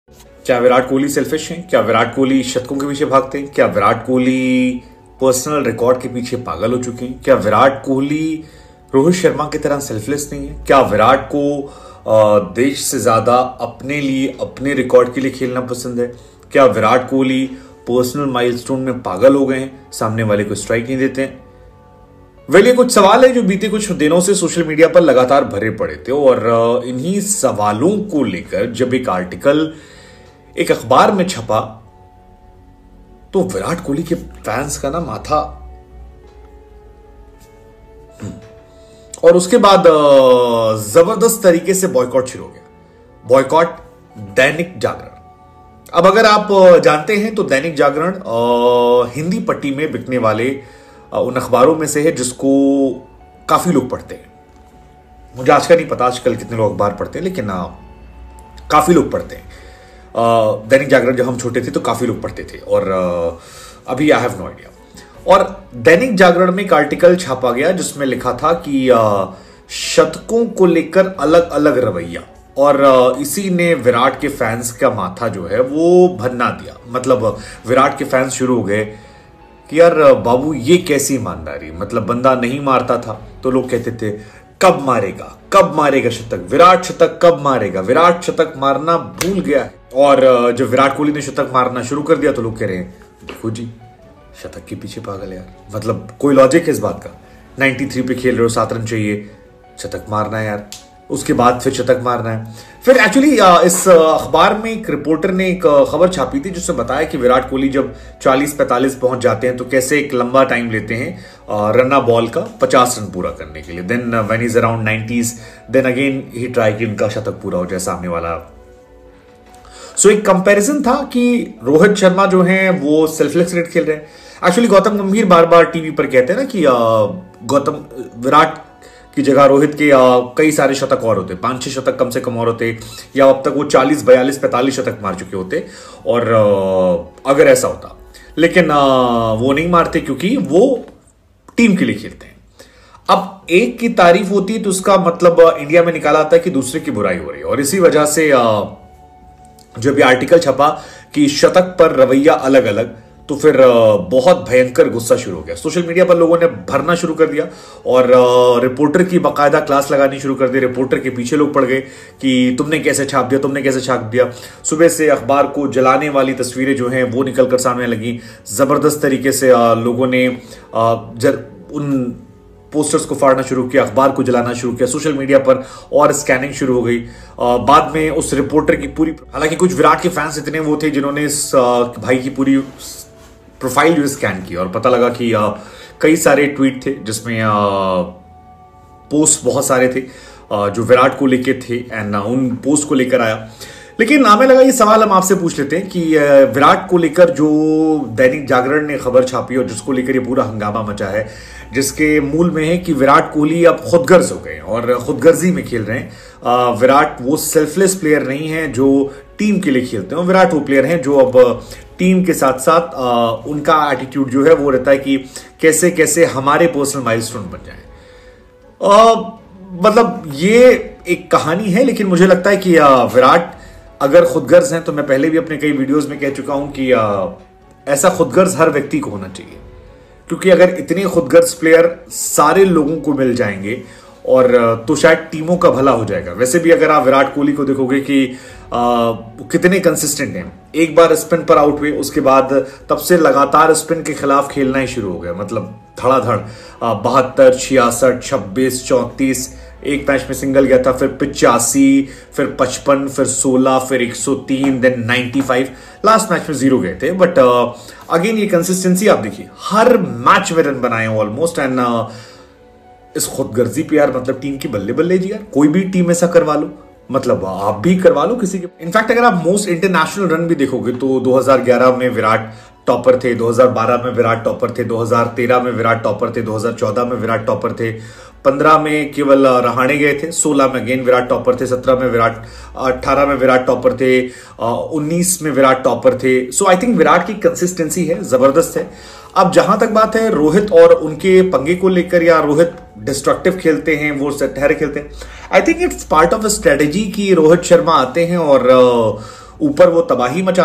क्या विराट कोहली सेल्फिश हैं? क्या विराट कोहली शतकों के पीछे भागते हैं? क्या विराट कोहली पर्सनल रिकॉर्ड के पीछे पागल हो चुके हैं? क्या विराट कोहली रोहित शर्मा की तरह सेल्फलेस नहीं है? क्या विराट को देश से ज्यादा अपने लिए, अपने रिकॉर्ड के लिए खेलना पसंद है? क्या विराट कोहली पर्सनल माइलस्टोन में पागल हो गए हैं, सामने वाले को स्ट्राइक नहीं देते हैं? वेल, ये कुछ सवाल है जो बीते कुछ दिनों से सोशल मीडिया पर लगातार भरे पड़े थे और इन्हीं सवालों को लेकर जब एक आर्टिकल एक अखबार में छपा तो विराट कोहली के फैंस का ना माथा, और उसके बाद जबरदस्त तरीके से बॉयकॉट शुरू हो गया। बॉयकॉट दैनिक जागरण। अब अगर आप जानते हैं तो दैनिक जागरण हिंदी पट्टी में बिकने वाले उन अखबारों में से है जिसको काफी लोग पढ़ते हैं। मुझे आज का नहीं पता आजकल कितने लोग अखबार पढ़ते हैं, लेकिन काफी लोग पढ़ते हैं। दैनिक जागरण जब हम छोटे थे तो काफी लोग पढ़ते थे और अभी आई हैव नो आइडिया। और दैनिक जागरण में एक आर्टिकल छापा गया जिसमें लिखा था कि शतकों को लेकर अलग अलग रवैया, और इसी ने विराट के फैंस का माथा जो है वो भन्ना दिया। मतलब विराट के फैंस शुरू हो गए कि यार बाबू ये कैसी ईमानदारी, मतलब बंदा नहीं मारता था तो लोग कहते थे कब मारेगा शतक, विराट शतक कब मारेगा, विराट शतक मारना भूल गया है। और जब विराट कोहली ने शतक मारना शुरू कर दिया तो लोग कह रहे हैं देखो जी शतक के पीछे पागल यार, मतलब कोई लॉजिक है इस बात का? 93 पे खेल रहे हो, 7 रन चाहिए, शतक मारना है यार, उसके बाद फिर शतक मारना है। फिर एक्चुअली इस अखबार में एक रिपोर्टर ने एक खबर छापी थी जिसमें बताया कि विराट कोहली जब 40-45 पहुंच जाते हैं तो कैसे एक लंबा टाइम लेते हैं रन्ना बॉल का 50 रन पूरा करने के लिए। Then when is around 90s then again ही ट्राई कि उनका शतक पूरा हो जाए सामने वाला। सो एक कंपैरिजन था कि रोहित शर्मा जो हैं वो सेल्फलेस क्रिकेट खेल रहे हैं। एक्चुअली गौतम गंभीर बार बार टीवी पर कहते हैं ना कि विराट की जगह रोहित के कई सारे शतक और होते, 5-6 शतक कम से कम और होते, या अब तक वो 40, 42, 45 शतक मार चुके होते। और अगर ऐसा होता, लेकिन वो नहीं मारते क्योंकि वो टीम के लिए खेलते हैं। अब एक की तारीफ होती है तो उसका मतलब इंडिया में निकाला आता है कि दूसरे की बुराई हो रही है, और इसी वजह से जब ये आर्टिकल छपा कि शतक पर रवैया अलग अलग, तो फिर बहुत भयंकर गुस्सा शुरू हो गया। सोशल मीडिया पर लोगों ने भरना शुरू कर दिया और रिपोर्टर की बाकायदा क्लास लगानी शुरू कर दी। रिपोर्टर के पीछे लोग पड़ गए कि तुमने कैसे छाप दिया। सुबह से अखबार को जलाने वाली तस्वीरें जो हैं वो निकलकर सामने लगी। जबरदस्त तरीके से लोगों ने उन पोस्टर्स को फाड़ना शुरू किया, अखबार को जलाना शुरू किया, सोशल मीडिया पर और स्कैनिंग शुरू हो गई। बाद में उस रिपोर्टर की पूरी, हालांकि कुछ विराट के फैंस इतने वो थे जिन्होंने इस भाई की पूरी प्रोफाइल जो स्कैन की और पता लगा कि कई सारे ट्वीट थे जिसमें पोस्ट बहुत सारे थे जो विराट को लेके थे एंड उन पोस्ट को लेकर आया। लेकिन हमें लगा ये सवाल हम आपसे पूछ लेते हैं कि विराट को लेकर जो दैनिक जागरण ने खबर छापी और जिसको लेकर ये पूरा हंगामा मचा है, जिसके मूल में है कि विराट कोहली अब खुदगर्ज हो गए और खुदगर्जी में खेल रहे हैं। विराट वो सेल्फलेस प्लेयर नहीं है जो टीम के लिए खेलते हैं, विराट वो प्लेयर हैं जो अब टीम के साथ साथ उनका एटीट्यूड जो है वो रहता है कि कैसे कैसे हमारे पर्सनल माइलस्टोन बन जाए। मतलब ये एक कहानी है, लेकिन मुझे लगता है कि विराट अगर खुदगर्ज हैं तो मैं पहले भी अपने कई वीडियोस में कह चुका हूं कि ऐसा खुदगर्ज हर व्यक्ति को होना चाहिए, क्योंकि अगर इतने खुदगर्ज प्लेयर सारे लोगों को मिल जाएंगे और तो शायद टीमों का भला हो जाएगा। वैसे भी अगर आप विराट कोहली को देखोगे कि कितने कंसिस्टेंट हैं, एक बार स्पिन पर आउट हुए उसके बाद तब से लगातार स्पिन के खिलाफ खेलना ही शुरू हो गया। मतलब धड़ाधड़ 72, 66, 26, 34, एक मैच में सिंगल गया था, फिर 85, फिर 55, फिर 16, फिर 103, देन 95, लास्ट मैच में 0 गए थे। बट अगेन ये कंसिस्टेंसी आप देखिए, हर मैच में रन बनाए ऑलमोस्ट। एंड इस खुदगर्जी पे यार मतलब टीम की बल्ले बल्ले जी यार, कोई भी टीम ऐसा करवा लो, मतलब आप भी करवा लो किसी के। इनफैक्ट अगर आप मोस्ट इंटरनेशनल रन भी देखोगे तो 2011 में विराट टॉपर थे, 2012 में विराट टॉपर थे, 2013 में विराट टॉपर थे, 2014 में विराट टॉपर थे, 15 में केवल रहाणे गए थे, 16 में अगेन विराट टॉपर थे, 17 में विराट, 18 में विराट टॉपर थे, 19 में विराट टॉपर थे। सो आई थिंक विराट की कंसिस्टेंसी है, जबरदस्त है। अब जहां तक बात है रोहित और उनके पंगे को लेकर, या रोहित डिस्ट्रक्टिव खेलते हैं, वो ठहरे खेलते हैं, I think it's part of a strategy कि रोहित शर्मा आते हैं और ऊपर वो तबाही मचाते